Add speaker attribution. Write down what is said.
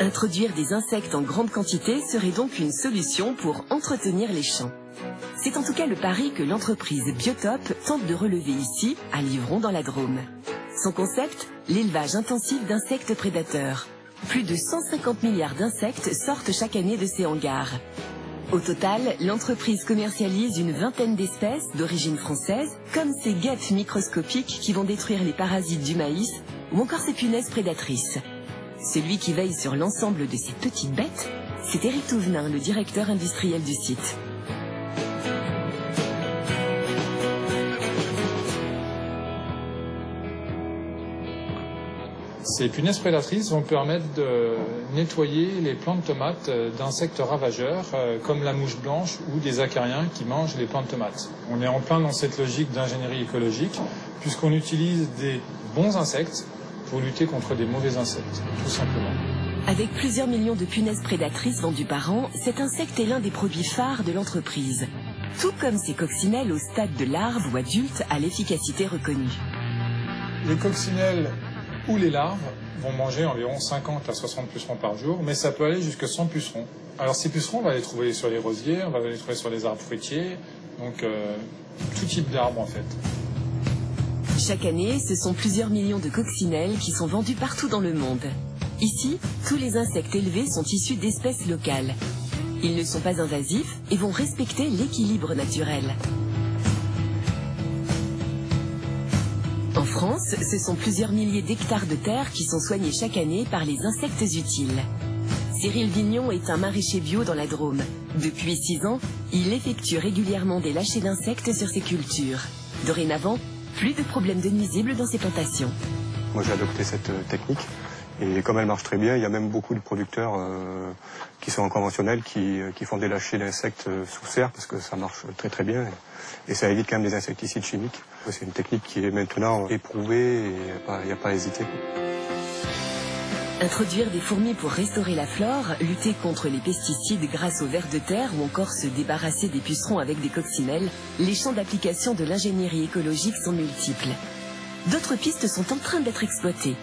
Speaker 1: Introduire des insectes en grande quantité serait donc une solution pour entretenir les champs. C'est en tout cas le pari que l'entreprise Biotope tente de relever ici, à Livron dans la Drôme. Son concept, l'élevage intensif d'insectes prédateurs. Plus de 150 milliards d'insectes sortent chaque année de ces hangars. Au total, l'entreprise commercialise une vingtaine d'espèces d'origine française, comme ces guêpes microscopiques qui vont détruire les parasites du maïs, ou encore ces punaises prédatrices. Celui qui veille sur l'ensemble de ces petites bêtes, c'est Éric Touvenin, le directeur industriel du site.
Speaker 2: Ces punaises prédatrices vont permettre de nettoyer les plants de tomates d'insectes ravageurs comme la mouche blanche ou des acariens qui mangent les plants de tomates. On est en plein dans cette logique d'ingénierie écologique puisqu'on utilise des bons insectes pour lutter contre des mauvais insectes, tout simplement.
Speaker 1: Avec plusieurs millions de punaises prédatrices vendues par an, cet insecte est l'un des produits phares de l'entreprise. Tout comme ces coccinelles au stade de larve ou adulte à l'efficacité reconnue.
Speaker 2: Les coccinelles ou les larves vont manger environ 50 à 60 pucerons par jour, mais ça peut aller jusqu'à 100 pucerons. Alors ces pucerons, on va les trouver sur les rosiers, on va les trouver sur les arbres fruitiers, donc tout type d'arbres en fait.
Speaker 1: Chaque année, ce sont plusieurs millions de coccinelles qui sont vendues partout dans le monde. Ici, tous les insectes élevés sont issus d'espèces locales. Ils ne sont pas invasifs et vont respecter l'équilibre naturel. En France, ce sont plusieurs milliers d'hectares de terre qui sont soignés chaque année par les insectes utiles. Cyril Vignon est un maraîcher bio dans la Drôme. Depuis 6 ans, il effectue régulièrement des lâchers d'insectes sur ses cultures. Dorénavant, plus de problèmes de nuisibles dans ses plantations.
Speaker 3: Moi j'ai adopté cette technique et comme elle marche très bien, il y a même beaucoup de producteurs qui sont en conventionnel qui font des lâchers d'insectes sous serre parce que ça marche très très bien et ça évite quand même des insecticides chimiques. C'est une technique qui est maintenant éprouvée et il n'y a pas à hésiter.
Speaker 1: Introduire des fourmis pour restaurer la flore, lutter contre les pesticides grâce aux vers de terre ou encore se débarrasser des pucerons avec des coccinelles, les champs d'application de l'ingénierie écologique sont multiples. D'autres pistes sont en train d'être exploitées.